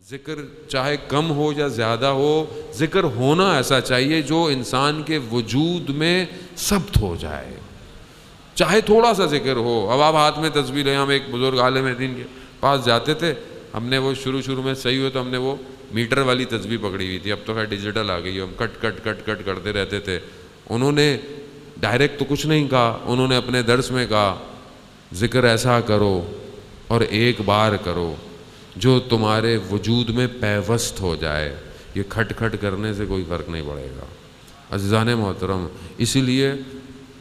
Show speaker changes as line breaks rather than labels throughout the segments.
ذکر چاہے کم ہو یا زیادہ ہو، ذکر ہونا ایسا چاہیے جو انسان کے وجود میں ثبت ہو جائے، چاہے تھوڑا سا ذکر ہو۔ اب آپ ہاتھ میں تسبیح لیں، ہم ایک بزرگ عالم دین کے پاس جاتے تھے، ہم نے وہ شروع میں صحیح ہوئے تو ہم نے وہ میٹر والی تسبیح پکڑی ہوئی تھی، اب تو خیر ڈیجیٹل آ گئی ہے، ہم کٹ کرتے رہتے تھے۔ انہوں نے ڈائریکٹ تو کچھ نہیں کہا، انہوں نے اپنے درس میں کہا ذکر ایسا کرو اور ایک بار کرو جو تمہارے وجود میں پیوست ہو جائے، یہ کھٹ کرنے سے کوئی فرق نہیں پڑے گا۔ عزیزان محترم، اسی لیے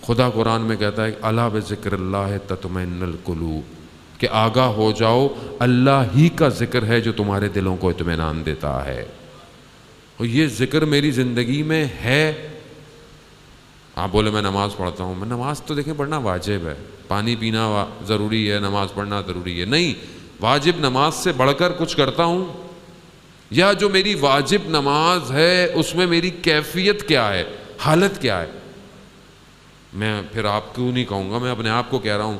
خدا قرآن میں کہتا ہے الا بذکر اللہ تطمئن القلوب، کہ آگاہ ہو جاؤ اللہ ہی کا ذکر ہے جو تمہارے دلوں کو اطمینان دیتا ہے۔ اور یہ ذکر میری زندگی میں ہے۔ آپ بولے میں نماز پڑھتا ہوں، میں نماز تو دیکھیں پڑھنا واجب ہے، پانی پینا ضروری ہے، نماز پڑھنا ضروری ہے، نہیں واجب نماز سے بڑھ کر کچھ کرتا ہوں، یا جو میری واجب نماز ہے اس میں میری کیفیت کیا ہے، حالت کیا ہے۔ میں پھر آپ کیوں نہیں کہوں گا، میں اپنے آپ کو کہہ رہا ہوں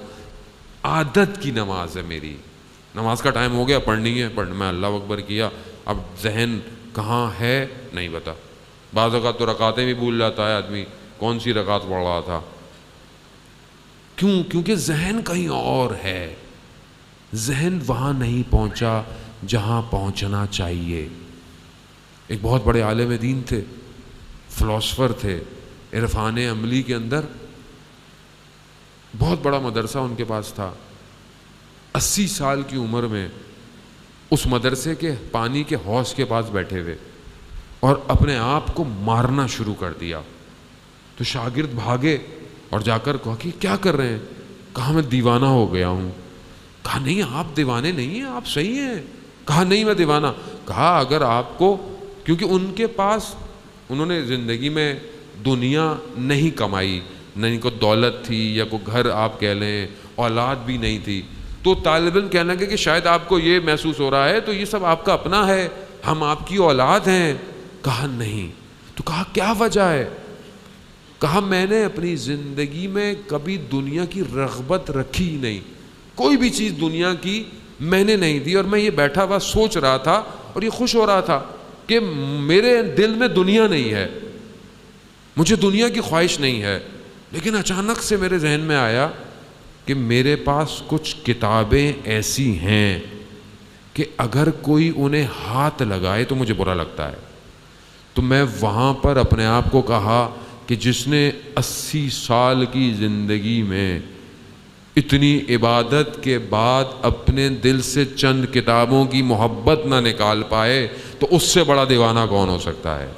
عادت کی نماز ہے میری، نماز کا ٹائم ہو گیا پڑھنی ہے، میں اللہ اکبر کیا، اب ذہن کہاں ہے نہیں پتا، بعض اوقات تو رکعتیں بھی بھول جاتا ہے آدمی، کون سی رکعت پڑھ رہا تھا، کیونکہ ذہن کہیں اور ہے، ذہن وہاں نہیں پہنچا جہاں پہنچنا چاہیے۔ ایک بہت بڑے عالم دین تھے، فلاسفر تھے، عرفان عملی کے اندر بہت بڑا مدرسہ ان کے پاس تھا۔ 80 سال کی عمر میں اس مدرسے کے پانی کے حوض کے پاس بیٹھے ہوئے اور اپنے آپ کو مارنا شروع کر دیا۔ تو شاگرد بھاگے اور جا کر کہا کہ کیا کر رہے ہیں؟ کہا میں دیوانہ ہو گیا ہوں۔ کہا نہیں آپ دیوانے نہیں ہیں، آپ صحیح ہیں۔ کہا نہیں میں دیوانہ۔ کہا اگر آپ کو، کیونکہ ان کے پاس انہوں نے زندگی میں دنیا نہیں کمائی، نہ کوئی دولت تھی یا کوئی گھر آپ کہہ لیں، اولاد بھی نہیں تھی، تو طالب علم کہنے لگے کہ شاید آپ کو یہ محسوس ہو رہا ہے تو یہ سب آپ کا اپنا ہے، ہم آپ کی اولاد ہیں۔ کہا نہیں۔ تو کہا کیا وجہ ہے؟ کہا میں نے اپنی زندگی میں کبھی دنیا کی رغبت رکھی ہی نہیں، کوئی بھی چیز دنیا کی میں نے نہیں دی، اور میں یہ بیٹھا ہوا سوچ رہا تھا اور یہ خوش ہو رہا تھا کہ میرے دل میں دنیا نہیں ہے، مجھے دنیا کی خواہش نہیں ہے، لیکن اچانک سے میرے ذہن میں آیا کہ میرے پاس کچھ کتابیں ایسی ہیں کہ اگر کوئی انہیں ہاتھ لگائے تو مجھے برا لگتا ہے۔ تو میں وہاں پر اپنے آپ کو کہا کہ جس نے 80 سال کی زندگی میں اتنی عبادت کے بعد اپنے دل سے چند کتابوں کی محبت نہ نکال پائے تو اس سے بڑا دیوانہ کون ہو سکتا ہے؟